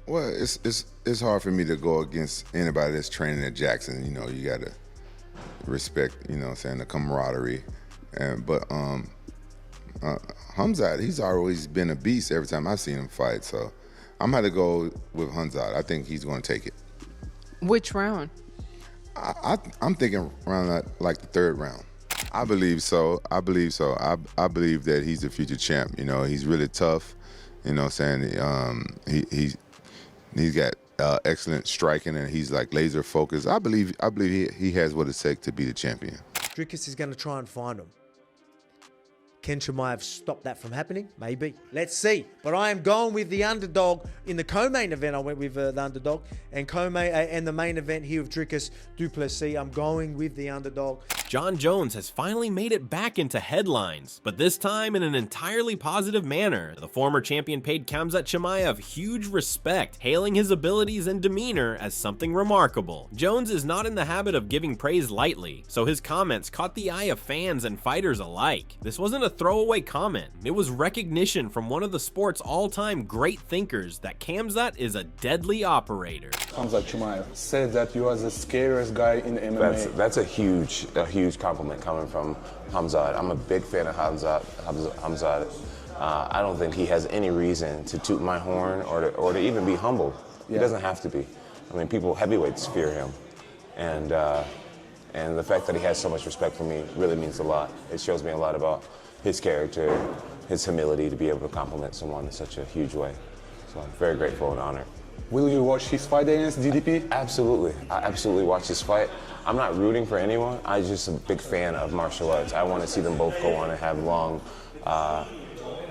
Well, it's hard for me to go against anybody that's training at Jackson. You know, you gotta respect, you know what I'm saying, the camaraderie. But Khamzat, he's always been a beast every time I've seen him fight. So I'm gonna go with Khamzat. I think he's gonna take it. Which round? I'm thinking around like the third round. I believe so. I believe so. I believe that he's the future champ. You know, he's really tough. You know what I'm saying? He's got excellent striking, and he's like laser focused. I believe he has what it takes to be the champion. Dricus is going to try and find him. Can Chimaev stop that from happening? Maybe. Let's see. But I am going with the underdog. In the co-main event, I went with the underdog. And and the main event here with Dricus du Plessis, I'm going with the underdog. Jon Jones has finally made it back into headlines, but this time in an entirely positive manner. The former champion paid Khamzat Chimaev huge respect, hailing his abilities and demeanor as something remarkable. Jones is not in the habit of giving praise lightly, so his comments caught the eye of fans and fighters alike. This wasn't a throwaway comment. It was recognition from one of the sport's all-time great thinkers that Khamzat is a deadly operator. Khamzat Chimaev said that you are the scariest guy in MMA. That's a huge compliment coming from Khamzat. I'm a big fan of Khamzat. I don't think he has any reason to toot my horn or to even be humbled. He doesn't have to be. I mean, heavyweights fear him, and the fact that he has so much respect for me really means a lot. It shows me a lot about his character, his humility to be able to compliment someone in such a huge way. So I'm very grateful and honored. Will you watch his fight against DDP? Absolutely. I absolutely watch this fight. I'm not rooting for anyone. I'm just a big fan of martial arts. I want to see them both go on and have long,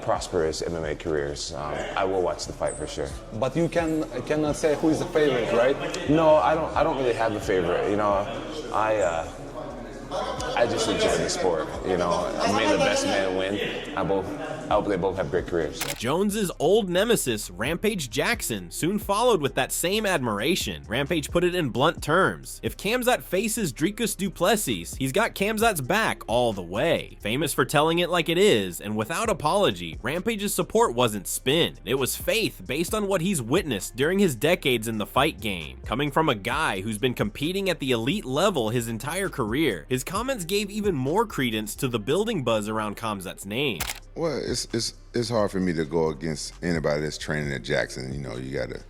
prosperous MMA careers. I will watch the fight for sure. But you cannot say who is the favorite, right? No, I don't really have a favorite. You know, I just enjoy the sport. You know, may the best man win. I hope they both have great careers. Jones's old nemesis, Rampage Jackson, soon followed with that same admiration. Rampage put it in blunt terms. If Khamzat faces Dricus du Plessis, he's got Khamzat's back all the way. Famous for telling it like it is, and without apology, Rampage's support wasn't spin. It was faith based on what he's witnessed during his decades in the fight game. Coming from a guy who's been competing at the elite level his entire career, his comments gave even more credence to the building buzz around Khamzat's name. Well, it's hard for me to go against anybody that's training at Jackson. You know, you gotta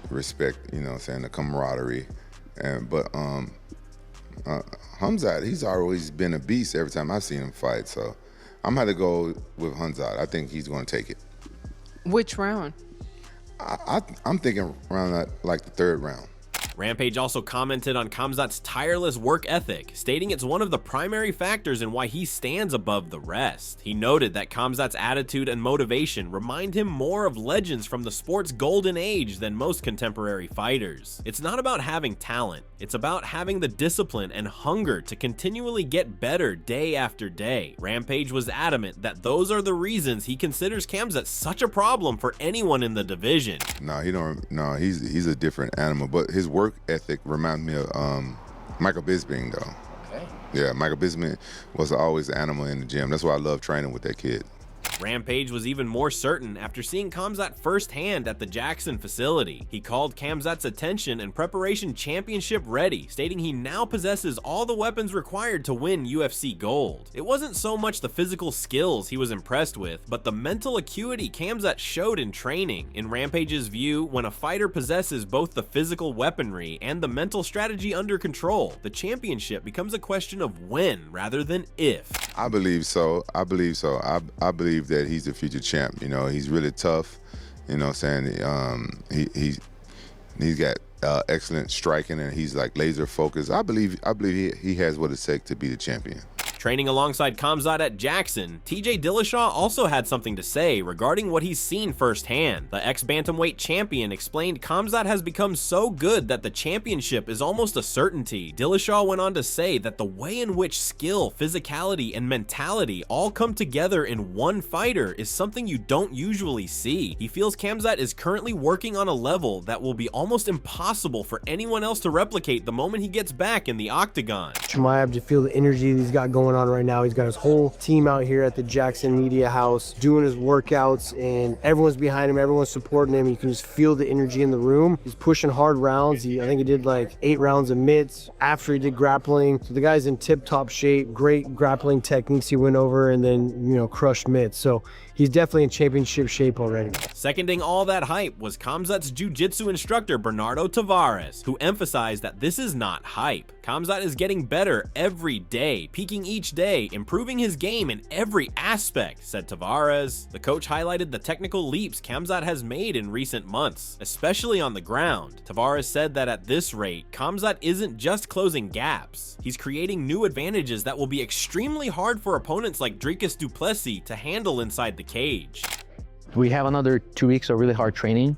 respect, you know what I'm saying, the camaraderie. But Khamzat, he's always been a beast every time I've seen him fight. So I'm gonna go with Khamzat. I think he's gonna take it. Which round? I'm thinking around like the third round. Rampage also commented on Khamzat's tireless work ethic, stating it's one of the primary factors in why he stands above the rest. He noted that Khamzat's attitude and motivation remind him more of legends from the sport's golden age than most contemporary fighters. It's not about having talent, it's about having the discipline and hunger to continually get better day after day. Rampage was adamant that those are the reasons he considers Khamzat such a problem for anyone in the division. No, he's a different animal, but his work ethic reminds me of Michael Bisping, though. Okay. Yeah, Michael Bisping was always an animal in the gym. That's why I love training with that kid. Rampage was even more certain after seeing Khamzat firsthand at the Jackson facility. He called Khamzat's attention and preparation championship ready, stating he now possesses all the weapons required to win UFC gold. It wasn't so much the physical skills he was impressed with, but the mental acuity Khamzat showed in training. In Rampage's view, when a fighter possesses both the physical weaponry and the mental strategy under control, the championship becomes a question of when rather than if. I believe so. I believe that he's the future champ. You know, he's really tough. You know what I'm saying? He's got excellent striking, and he's like laser focused. I believe he has what it takes to be the champion. Training alongside Khamzat at Jackson, TJ Dillashaw also had something to say regarding what he's seen firsthand. The ex-bantamweight champion explained Khamzat has become so good that the championship is almost a certainty. Dillashaw went on to say that the way in which skill, physicality, and mentality all come together in one fighter is something you don't usually see. He feels Khamzat is currently working on a level that will be almost impossible for anyone else to replicate the moment he gets back in the octagon. Chimaev, just feel the energy he's got going going on right now. He's got his whole team out here at the Jackson Media House doing his workouts, and everyone's behind him, everyone's supporting him. You can just feel the energy in the room. He's pushing hard rounds. I think he did like 8 rounds of mitts after he did grappling. So the guy's in tip-top shape, great grappling techniques he went over, and then, you know, crushed mitts. So he's definitely in championship shape already. Seconding all that hype was Khamzat's jiu-jitsu instructor Bernardo Tavares, who emphasized that this is not hype. Khamzat is getting better every day, peaking each day, improving his game in every aspect, said Tavares. The coach highlighted the technical leaps Khamzat has made in recent months, especially on the ground. Tavares said that at this rate, Khamzat isn't just closing gaps. He's creating new advantages that will be extremely hard for opponents like Dricus du Plessis to handle inside the cage. We have another 2 weeks of really hard training,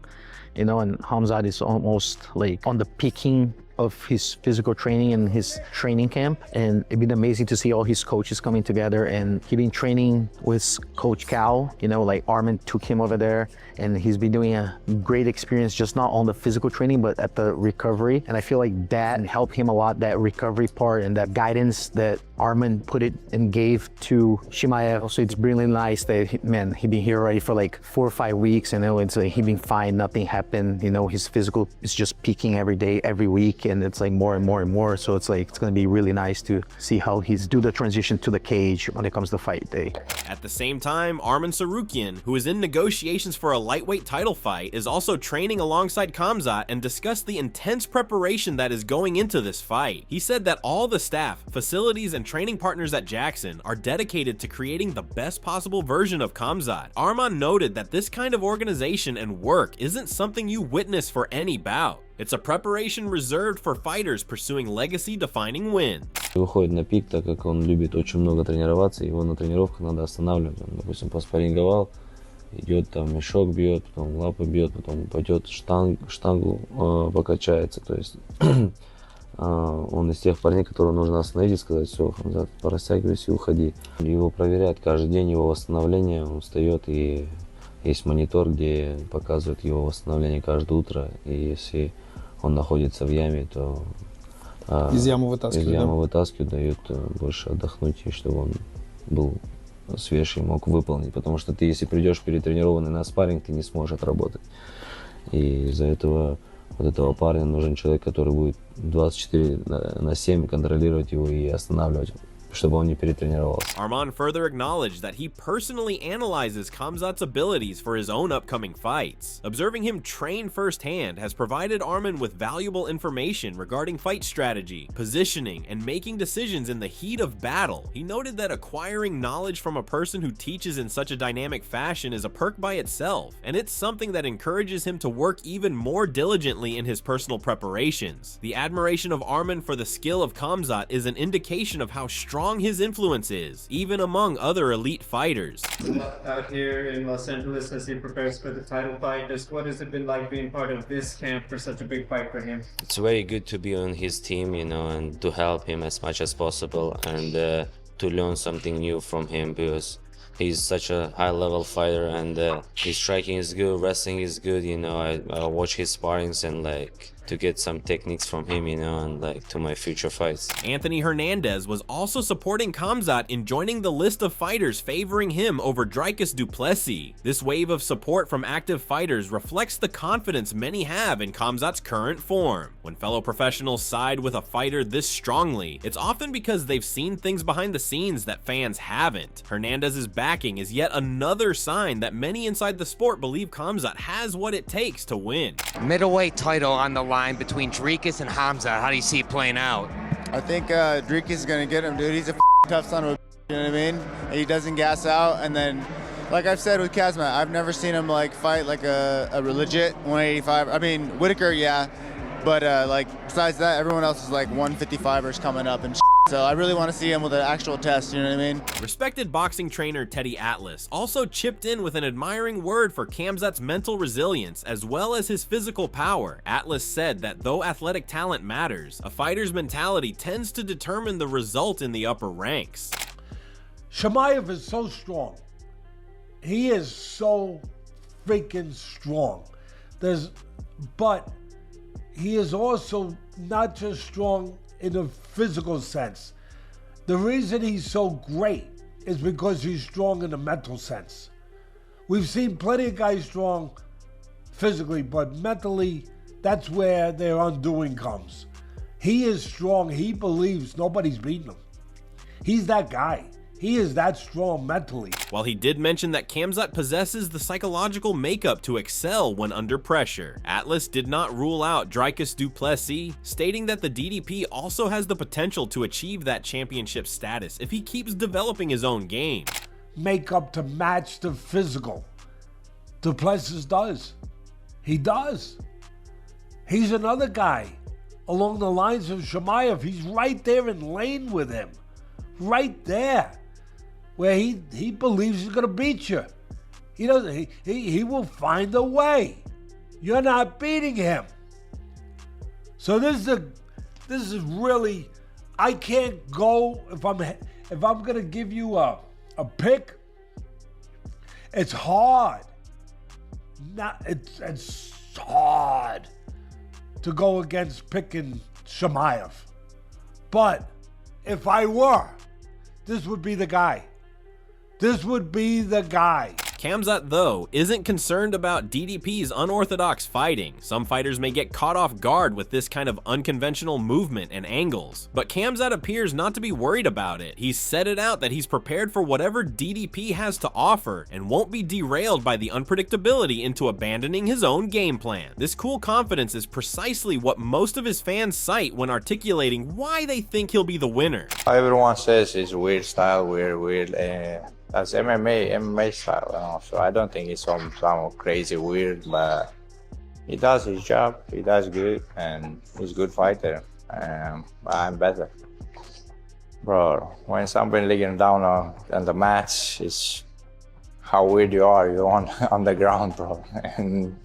you know, and Khamzat is almost like on the peaking of his physical training and his training camp, and it's been amazing to see all his coaches coming together. And he's been training with Coach Cal, you know, like Arman took him over there, and he's been doing a great experience, just not on the physical training but at the recovery. And I feel like that helped him a lot, that recovery part and that guidance that Arman put it and gave to Chimaev. So it's really nice that he's been here already for like 4 or 5 weeks, and it's like he's been fine, nothing happened, you know. His physical is just peaking every day, every week, and it's like more and more and more. So it's like, it's gonna be really nice to see how he's do the transition to the cage when it comes to fight day. At the same time, Arman Tsarukyan, who is in negotiations for a lightweight title fight, is also training alongside Khamzat and discussed the intense preparation that is going into this fight. He said that all the staff, facilities, and training partners at Jackson are dedicated to creating the best possible version of Khamzat. Arman noted that this kind of organization and work isn't something you witness for any bout. It's a preparation reserved for fighters pursuing legacy-defining wins. Выходит на пик, так как он любит очень много тренироваться, его на тренировках надо останавливать. Он, допустим, поспарринговал, идет там мешок бьет, потом лапы бьет, потом пойдет штангу покачается. То есть он из тех парней, которого нужно остановить и сказать: все, Хамзат, порастягивайся и уходи. Его проверяют каждый день, его восстановление. Он встает, и есть монитор, где показывает его восстановление каждое утро. И если он находится в яме, то из ямы вытаскивают, дают больше отдохнуть, и чтобы он был свежий, мог выполнить. Потому что ты, если придешь перетренированный на спарринг, ты не сможешь отработать. И из-за этого вот этого парня нужен человек, который будет 24/7 контролировать его и останавливать, чтобы он не перетренировался. Arman further acknowledged that he personally analyzes Khamzat's abilities for his own upcoming fights. Observing him train firsthand has provided Arman with valuable information regarding fight strategy, positioning, and making decisions in the heat of battle. He noted that acquiring knowledge from a person who teaches in such a dynamic fashion is a perk by itself, and it's something that encourages him to work even more diligently in his personal preparations. The admiration of Arman for the skill of Khamzat is an indication of how strong his influence is, even among other elite fighters. Out here in Los Angeles as he prepares for the title fight, what has it been like being part of this camp for such a big fight for him? It's very good to be on his team, you know, and to help him as much as possible, and to learn something new from him, because he's such a high-level fighter, and his striking is good, wrestling is good, you know. I watch his sparrings and like to get some techniques from him, you know, and like to my future fights. Anthony Hernandez was also supporting Khamzat in joining the list of fighters favoring him over Dricus du Plessis. This wave of support from active fighters reflects the confidence many have in Khamzat's current form. When fellow professionals side with a fighter this strongly, it's often because they've seen things behind the scenes that fans haven't. Hernandez's backing is yet another sign that many inside the sport believe Khamzat has what it takes to win. Middleweight title on the line between Dricus and Khamzat. How do you see it playing out? I think Dricus is gonna get him, dude. He's a tough son of a, you know what I mean? He doesn't gas out, and then, like I've said with Kazmat, I've never seen him like fight like a legit 185. I mean, Whitaker, yeah, but like besides that, everyone else is like 155ers coming up and. So I really want to see him with an actual test, you know what I mean? Respected boxing trainer Teddy Atlas also chipped in with an admiring word for Khamzat's mental resilience as well as his physical power. Atlas said that though athletic talent matters, a fighter's mentality tends to determine the result in the upper ranks. Chimaev is so strong. He is so freaking strong. But he is also not just strong in a physical sense. The reason he's so great is because he's strong in the mental sense. We've seen plenty of guys strong physically, but mentally, that's where their undoing comes. He is strong. He believes nobody's beating him. He's that guy. He is that strong mentally. While he did mention that Khamzat possesses the psychological makeup to excel when under pressure, Atlas did not rule out Dricus du Plessis, stating that the DDP also has the potential to achieve that championship status if he keeps developing his own game. Makeup to match the physical. Du Plessis does. He does. He's another guy along the lines of Chimaev. He's right there in lane with him. Right there. Where he believes he's gonna beat you. He doesn't. He will find a way. You're not beating him. So this is really. I can't go if I'm gonna give you a pick. It's hard. It's hard to go against picking Chimaev. But if I were, this would be the guy. This would be the guy. Khamzat, though, isn't concerned about DDP's unorthodox fighting. Some fighters may get caught off guard with this kind of unconventional movement and angles, but Khamzat appears not to be worried about it. He's said it out that he's prepared for whatever DDP has to offer and won't be derailed by the unpredictability into abandoning his own game plan. This cool confidence is precisely what most of his fans cite when articulating why they think he'll be the winner. Everyone says it's weird style, weird. That's MMA style, you know? So I don't think it's some crazy weird, but he does his job, he does good, and he's a good fighter. I'm better. Bro, when somebody laying down on the match, it's how weird you are. You're on the ground, bro. And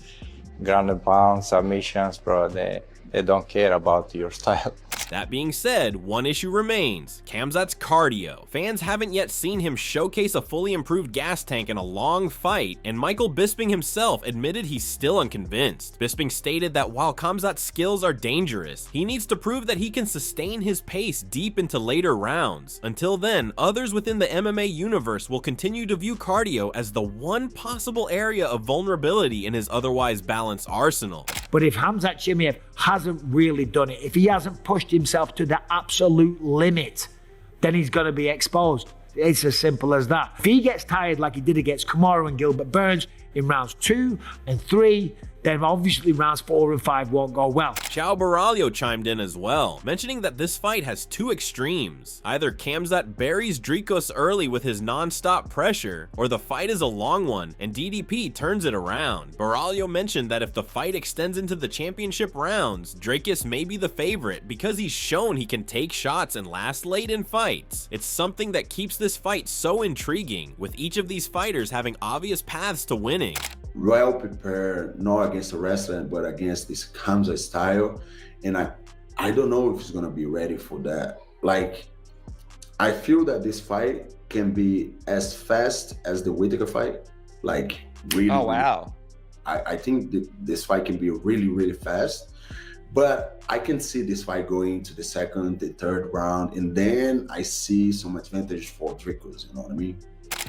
ground and pound, submissions, bro, they don't care about your style. That being said, one issue remains: Khamzat's cardio. Fans haven't yet seen him showcase a fully improved gas tank in a long fight, and Michael Bisping himself admitted he's still unconvinced. Bisping stated that while Khamzat's skills are dangerous, he needs to prove that he can sustain his pace deep into later rounds. Until then, others within the MMA universe will continue to view cardio as the one possible area of vulnerability in his otherwise balanced arsenal. But if Khamzat Chimaev hasn't really done it, if he hasn't pushed himself to the absolute limit, then he's going to be exposed. It's as simple as that. If he gets tired like he did against Kamaru and Gilbert Burns in rounds 2 and 3, then obviously rounds 4 and 5 won't go well. Chao Baralho chimed in as well, mentioning that this fight has two extremes. Either Khamzat buries Dricus early with his non-stop pressure, or the fight is a long one and DDP turns it around. Baralho mentioned that if the fight extends into the championship rounds, Dricus may be the favorite because he's shown he can take shots and last late in fights. It's something that keeps this fight so intriguing, with each of these fighters having obvious paths to winning. Well prepared, not against the wrestling, but against this Khamzat style. And I don't know if he's gonna be ready for that. Like, I feel that this fight can be as fast as the Whittaker fight. Like, really. Oh, wow. I think this fight can be really, really fast. But I can see this fight going to the second, the third round, and then I see some advantage for Dricus, you know what I mean?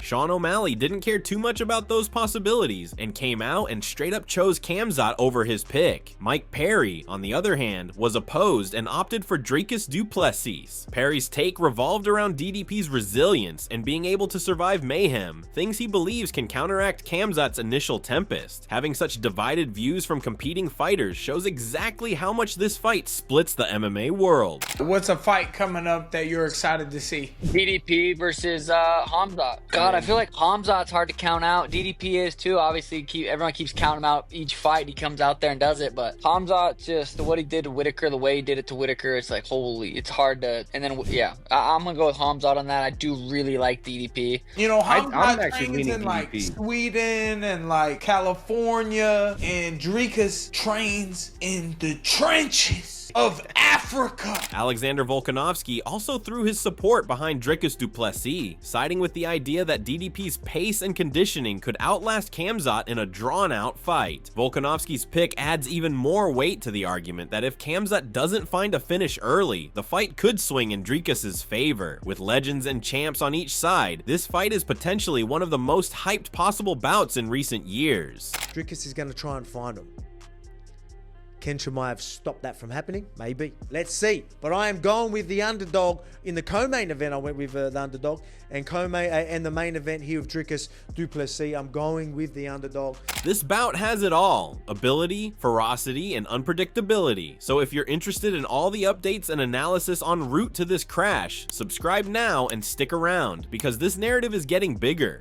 Sean O'Malley didn't care too much about those possibilities and came out and straight up chose Khamzat over his pick. Mike Perry, on the other hand, was opposed and opted for Dricus du Plessis. Perry's take revolved around DDP's resilience and being able to survive mayhem, things he believes can counteract Khamzat's initial tempest. Having such divided views from competing fighters shows exactly how much this fight splits the MMA world. What's a fight coming up that you're excited to see? DDP versus Khamzat. God, I feel like Khamzat's hard to count out. DDP is too. Obviously, everyone keeps counting him out each fight. He comes out there and does it. But Khamzat, just what he did to Whittaker, the way he did it to Whittaker, it's like, holy, it's hard to. And then, yeah, I'm going to go with Khamzat on that. I do really like DDP. You know, Khamzat trains in like Sweden and like California, and Dricus trains in the trenches of Africa. Alexander Volkanovski also threw his support behind Dricus du Plessis, siding with the idea that that DDP's pace and conditioning could outlast Khamzat in a drawn-out fight. Volkanovski's pick adds even more weight to the argument that if Khamzat doesn't find a finish early, the fight could swing in Dricus's favor. With legends and champs on each side, this fight is potentially one of the most hyped possible bouts in recent years. Dricus is going to try and find him. Can Chimaev stop that from happening? Maybe. Let's see. But I am going with the underdog in the co-main event. I went with the underdog. And and the main event here with Dricus du Plessis, I'm going with the underdog. This bout has it all: ability, ferocity, and unpredictability. So if you're interested in all the updates and analysis en route to this crash, subscribe now and stick around, because this narrative is getting bigger.